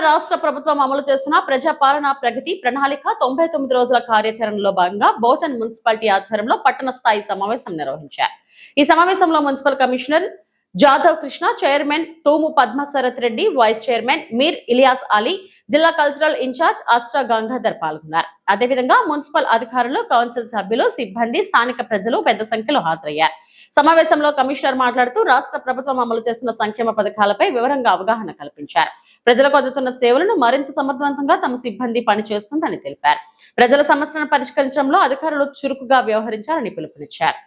రాష్ట్ర ప్రభుత్వం అమలు చేస్తున్న ప్రజాపాలన ప్రగతి ప్రణాళిక 99 రోజుల కార్యాచరణలో భాగంగా బోధన్ మున్సిపాలిటీ ఆధ్వర్యంలో పట్టణ స్థాయి సమావేశం నిర్వహించారు. ఈ సమావేశంలో municipal commissioner Jadhav Krishna, chairman Thumu Padmasharath Reddy, vice chairman Mir Ilyas Ali, జిల్లా కల్చరల్ ఇన్ఛార్జ్ అస్ట్రా గంగాధర్ పాల్గొన్నారు. అదేవిధంగా మున్సిపల్ అధికారులు, కౌన్సిల్ సభ్యులు, సిబ్బంది, స్థానిక ప్రజలు పెద్ద సంఖ్యలో హాజరయ్యారు. సమావేశంలో కమిషనర్ మాట్లాడుతూ రాష్ట్ర ప్రభుత్వం అమలు చేస్తున్న సంక్షేమ పథకాలపై వివరంగా అవగాహన కల్పించారు. ప్రజలకు అందుతున్న సేవలను మరింత సమర్థవంతంగా తమ సిబ్బంది పనిచేస్తుందని తెలిపారు. ప్రజల సమస్యలను పరిష్కరించడంలో అధికారులు చురుకుగా వ్యవహరించాలని పిలుపునిచ్చారు.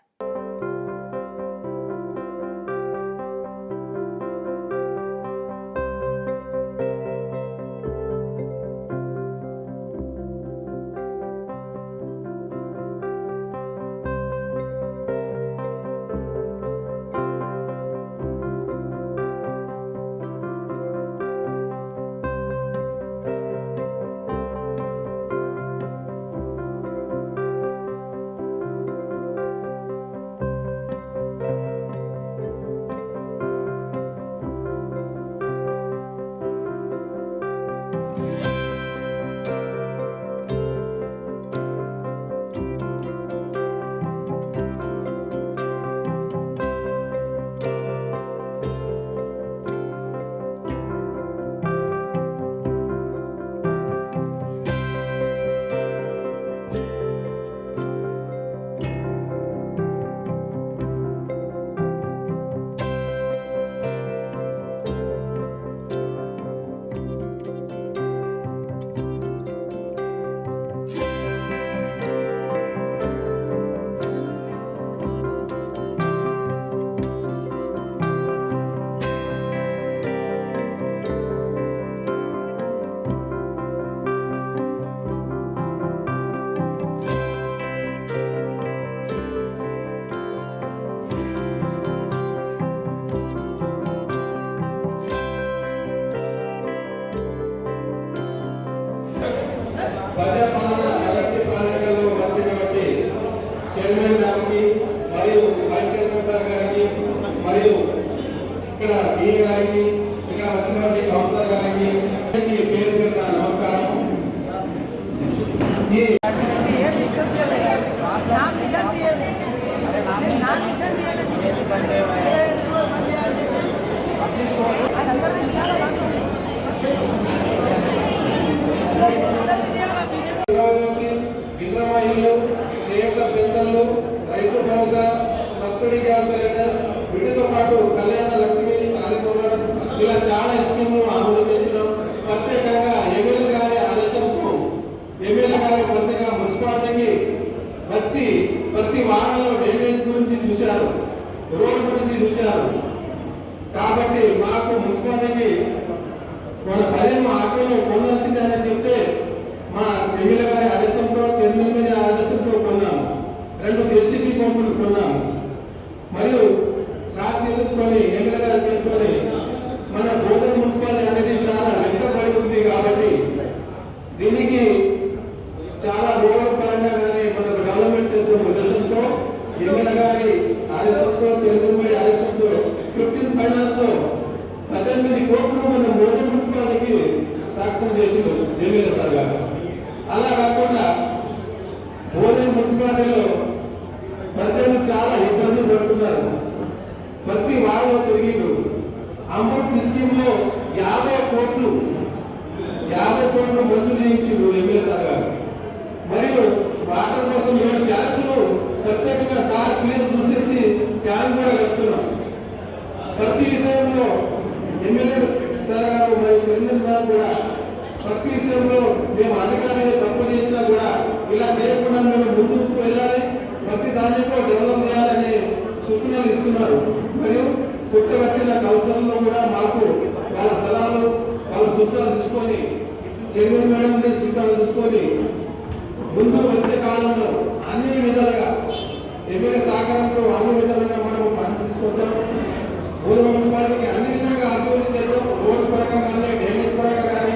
ప్రజాపాలన ప్రగతి ప్రణాళికలో వచ్చినటువంటి చైర్మన్ గారికి మరియు వైస్ చైర్మన్ సార్ గారికి మరియు ఇక్కడ బి గారికి ఇక్కడ వచ్చినటువంటి కౌన్సిలర్ గారికి పేరు పేరున నమస్కారం. విద్రమాయిలు, చేయూత పెన్షన్లు, Rythu Bharosa, subsidy gas cylinder, వీటితో పాటు కళ్యాణ లక్ష్మి, ఆదిత్యనారాయణ ఇలా చాలా స్కీములు అమలు చేస్తున్నాం. ప్రత్యేకంగా ఎమ్మెల్యే గారి ఆదేశంతో ఎమ్మెల్యే గారి ప్రత్యేక మున్సిపాలిటీకి వచ్చి ప్రతి వారంలో డ్రైనేజ్ గురించి చూశారు, రోడ్డు గురించి చూశారు. కాబట్టి మాకు మున్సిపాలిటీకి మన భయం ఆటోలో కొనాల్సిందే అని చెప్తే మా ఎమ్మెల్యే గారి ఆదేశంతో, చైర్మన్ గారి ఆదేశంతో కొన్నాము. 2 జేసీబీ పంపులు కొన్నాము. మరియు సార్ చేతులతోని ఎమ్మెల్యే గారి చేతులతోని మన బోధన్ మున్సిపాలిటీ అనేది చాలా వెనుకబడి ఉంది. కాబట్టి దీనికి చాలా రోడ్ల పరంగా కానీ మనం డెవలప్మెంట్ చేస్తున్న ఉద్దేశంతో ఎమ్మెల్యే గారి ఆదేశంతో, చైర్మన్ గారి ఆదేశంతో 15 ఫైనాన్స్ 18 కోట్లు మన బోధన్ మున్సిపాలిటీకి సాక్ష్యం చేసింది ఎమ్మెల్యే సార్ గారు. అలా కాకుండా బోధన్ మున్సిపాలిటీలో ప్రజలు చాలా ఇబ్బందులు పడుతున్నారు. ప్రతి వారంలో తిరిగి అమృత్ స్కీమ్లో 50 కోట్లు మంజూరు చేయించారు ఎమ్మెల్యే సార్ గారు. మరియు వాటర్ కోసం 7 ట్యాంకులు ప్రత్యేకంగా సార్ ప్లేస్ చూసేసి ట్యాంక్ కూడా కడుతున్నాం. ప్రతి విషయంలో ఎమ్మెల్యే సార్ గారు మరియు చైర్మన్ గారు కూడా ప్రతి విషయంలో మేము అధికారులు తప్పు చేసినా కూడా ఇలా చేయకుండా మేము ముందుకు వెళ్ళాలి, ప్రతి దానిలో డెవలప్ చేయాలని సూచనలు ఇస్తున్నారు. మరియు కొత్త వచ్చిన కౌన్సిల్లో కూడా మాకు వాళ్ళ స్థలాలు, వాళ్ళ సూచనలు తీసుకొని, చైర్మన్ మేడం సూచనలు తీసుకొని ముందు వచ్చే కాలంలో అన్ని విధాలుగా ఎమ్మెల్యే సహకారంతో అన్ని విధాలుగా మనం పని తీసుకుంటాం. బోధన మున్సిపాలిటీకి అన్ని విధంగా అభివృద్ధి చేద్దాం. రోడ్స్ పరంగా కానీ, డ్రైనేజ్ పరంగా కానీ.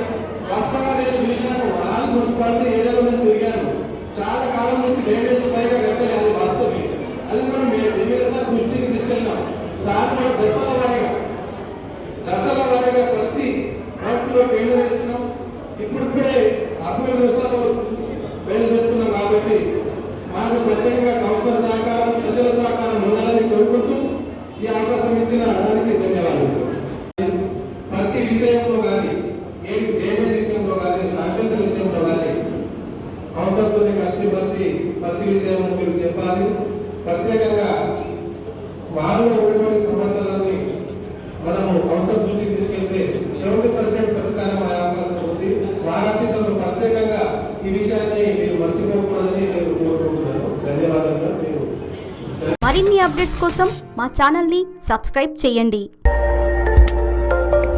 వాస్తవంగా నేను చూశాను, ఆల్ మున్సిపాలిటీ ఏరియాలో నేను తిరిగాను. చాలా కాలం నుంచి డ్రైనేజ్ సరిగా కట్టలేదు, అది వాస్తవమే. అది కూడా మేము ఎమ్మెల్యే సార్ దృష్టికి తీసుకెళ్ళినాం. సార్ దశల వారీగా ప్రతి వాటిలో కేంద్రం ఇస్తున్నాం. అభివృద్ధి దశలో బయలుదేరుతున్నాం కాబట్టి మాకు ప్రత్యేకంగా కౌన్సిలర్ సహకారం, ప్రజల సహకారం ఉండాలని కోరుకుంటూ ఈ అవకాశం ఇచ్చిన అందరికీ ధన్యవాదాలు. ప్రతి విషయంలో కానీ ఏమే విషయంలో కానీ సాంకేతిక విషయంలో కానీ కౌన్సిలర్తో కలిసి ప్రతి విషయం మీరు చెప్పాలి. ప్రత్యేకంగా వారిలో ఉన్నటువంటి సమస్యలని మనము కౌన్సిలర్ దృష్టికి తీసుకెళ్తే 70% పరిష్కారం అయ్యే అవకాశం ఉంది. వారాఫీసులు ప్రత్యేకంగా ఈ విషయాన్ని మీరు మర్చిపోకూడదని నేను కోరుకుంటున్నాను. ధన్యవాదాలు. మరిన్ని అప్డేట్స్ కోసం మా ఛానల్ని సబ్స్క్రైబ్ చేయండి.